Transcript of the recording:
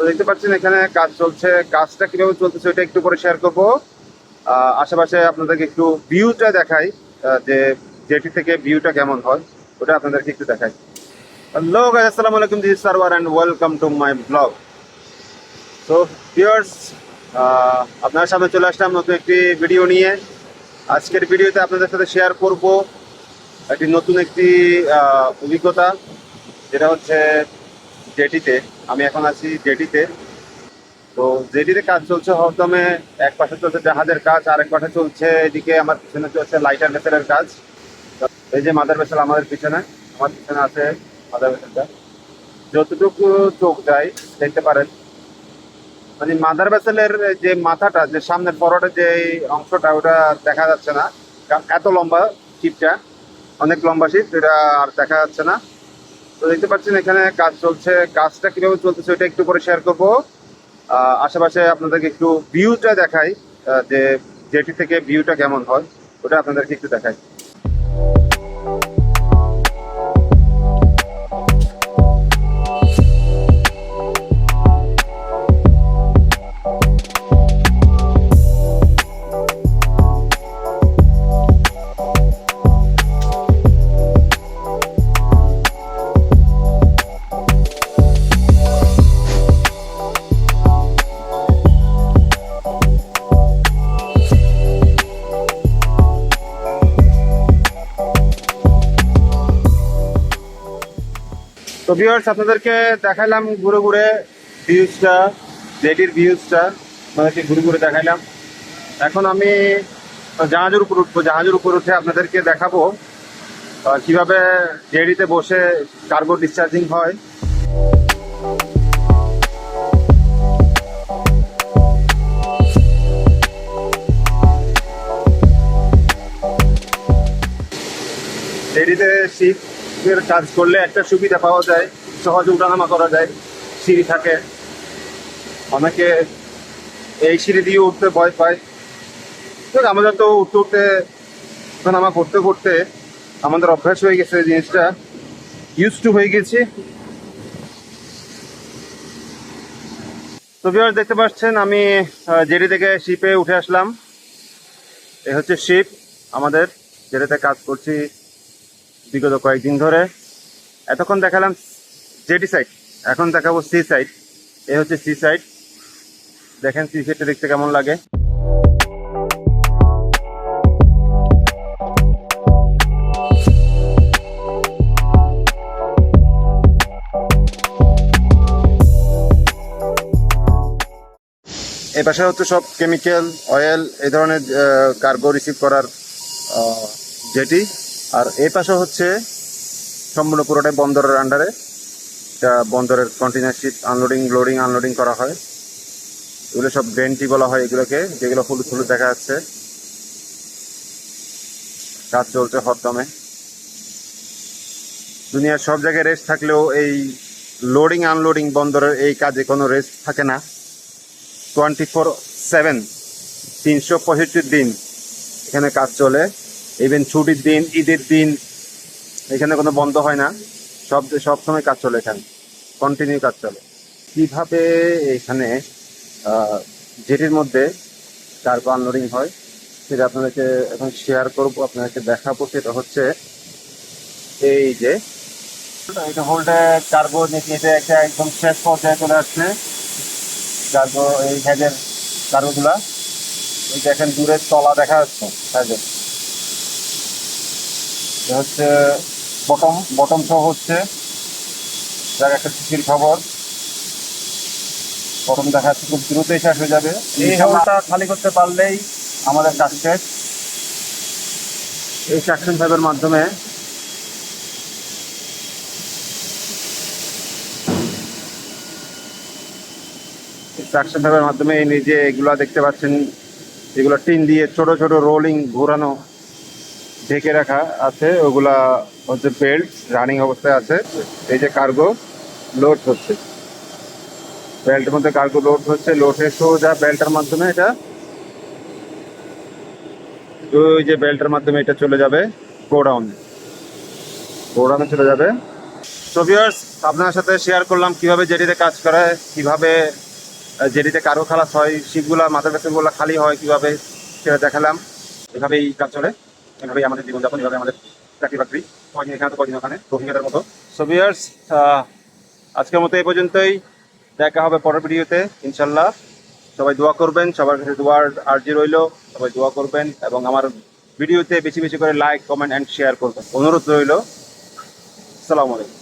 দেখতে পাচ্ছেন এখানে কাজ চলছে। কাজটা কিভাবে চলতেছে ওইটা একটু পরে শেয়ার করবো। আশেপাশে আপনাদেরকে একটু ভিউটা দেখাই, যে জেটি থেকে ভিউটা কেমন হয় ওটা আপনাদেরকে একটু দেখাই। হ্যালো গাইস, আসসালামু আলাইকুম, this is Sarwar and welcome to my blog. তো ভিউয়ার্স, আপনার সামনে চলে আসলাম নতুন একটি ভিডিও নিয়ে। আজকের ভিডিওতে আপনাদের সাথে শেয়ার করব একটি নতুন একটি অভিজ্ঞতা, যেটা হচ্ছে জেটিতে। আমি এখন আছি জেটিতে। তো জেটিতে কাজ চলছে হরদমে। এক পাশে চলছে জাহাজের কাজ, আর এক পাশে চলছে এদিকে আমার পিছনে চলছে লাইটার ভেসেলের কাজ। এই যে মাদার ভেসেল আমার পিছনে আছে মাদার ভেসেলটা। যতটুকু চোখ যায় দেখতে পারেন, মানে মাদার ভেসেলের যে মাথাটা, যে সামনের ফরওয়ার্ডের যে অংশটা, ওটা দেখা যাচ্ছে না। এত লম্বা শিপটা, অনেক লম্বা শিপ, এটা আর দেখা যাচ্ছে না। তো দেখতে পাচ্ছেন এখানে কাজ চলছে। কাজটা কিভাবে চলতেছে ওইটা একটু পরে শেয়ার করবো। আশেপাশে আপনাদেরকে একটু ভিউটা দেখাই, যে জেটি থেকে ভিউটা কেমন হয় ওটা আপনাদেরকে একটু দেখাই। তো ভিউয়ার্স, আপনাদেরকে দেখাইলাম ঘুরে ঘুরে ভিউজটা, জেটির ভিউজটা আপনাদেরকে ঘুরে ঘুরে দেখাইলাম। এখন আমি জাহাজের উপর উঠবো। জাহাজের উপর উঠে আপনাদেরকে দেখাবো কিভাবে জেটিতে বসে কার্গো ডিসচার্জিং হয়। জেটিতে শিপের কাজ করলে একটা সুবিধা পাওয়া যায়, সহজে উঠানামা করা যায়। সিঁড়ি থাকে, অনেকে এই সিঁড়ি দিয়ে উঠতে ভয় পায়। তো আমাদের তো উঠতে উঠতে উঠানামা করতে করতে আমাদের অভ্যাস হয়ে গেছে, জিনিসটা ইউজ টু হয়ে গেছে। তো ভিউয়ার্স, দেখতে পাচ্ছেন আমি জেটি থেকে শিপে উঠে আসলাম। এ হচ্ছে শিপ আমাদের, যেটাতে কাজ করছি বিগত কয়েকদিন ধরে। এতক্ষণ দেখালাম জেটি সাইড, এখন দেখাবো সি সাইড। এ হচ্ছে সি সাইড। দেখেন সি সাইডটা দেখতে কেমন লাগে। এই পাশে হচ্ছে সব কেমিক্যাল, অয়েল, এই ধরনের কার্গো রিসিভ করার জেটি। আর এই পাশে হচ্ছে সম্পূর্ণ পুরোটাই বন্দরের আন্ডারে। এটা বন্দরের container ship, unloading, loading, unloading করা হয়। এগুলো সব গ্রেন্টি বলা হয় এগুলোকে, যেগুলো হলুদ হলুদ দেখা যাচ্ছে। কাজ চলছে হরদমে। দুনিয়ার সব জায়গায় রেস্ট থাকলেও এই লোডিং আনলোডিং বন্দরের এই কাজে কোনো রেস্ট থাকে না। 24/7, 365 দিন এখানে কাজ চলে। ইভেন ছুটির দিন, ঈদের দিন এখানে কোনো বন্ধ হয় না। সব সময় কাজ চলে, এখানে কন্টিনিউ কাজ চলে। কিভাবে এখানে জেটির মধ্যে কার্গো আনলোডিং হয় সেটা আপনাদেরকে এখন শেয়ার করব, আপনাদেরকে দেখাবো। সেটা হচ্ছে এই যে এটা হোল্ডে কার্গো নিতে একটা একদম শেষ পর্যায়ে চলে আসছে কার্গো। এই হ্যাজের কার্গোগুলা এই দেখেন, দূরে তলা দেখা যাচ্ছে হ্যাজের। হচ্ছে বটম সহ হচ্ছে, যার একটা খুশির খবর। বটম দেখা যাচ্ছে খুব দ্রুতই শেষ হয়ে যাবে। এই হোলটা খালি করতে পারলেই আমাদের কাজ শেষ। এই সাকশন ভাইবের মাধ্যমে এই নিজে এগুলা দেখতে পাচ্ছেন, এগুলো টিন দিয়ে ছোট ছোট রোলিং ঘোরানো ঢেকে রাখা আছে। ওগুলা হচ্ছে বেল্ট, রানিং অবস্থায় আছে। এই যে কার্গো লোড হচ্ছে, বেল্টের মধ্যে কার্গো লোড হচ্ছে। লোড হয়ে সোজা বেল্টের মাধ্যমে এটা, ওই যে বেল্টের মাধ্যমে এটা চলে যাবে গোডাউনে চলে যাবে। সো ভিউয়ার্স, আপনার সাথে শেয়ার করলাম কিভাবে জেটিতে কাজ করে, কিভাবে জেটিতে কারো খালাস হয়, শিপগুলা মাথার বেসনগুলো খালি হয় কিভাবে, সেটা দেখালাম। এভাবেই কাজ চলে, এভাবেই আমাদের জীবনযাপন, এভাবে আমাদের চাকরি বাকরি, কদিন এখানে তো কদিন ওখানে, রোহিঙ্গাদের মতো। সো ভিউয়ার্স, আজকের মতো এই পর্যন্তই। দেখা হবে পরের ভিডিওতে ইনশাল্লাহ। সবাই দোয়া করবেন, সবার কাছে দোয়ার আর্জি রইল, সবাই দোয়া করবেন এবং আমার ভিডিওতে বেশি বেশি করে লাইক, কমেন্ট অ্যান্ড শেয়ার করবেন, অনুরোধ রইল। আসসালামু আলাইকুম।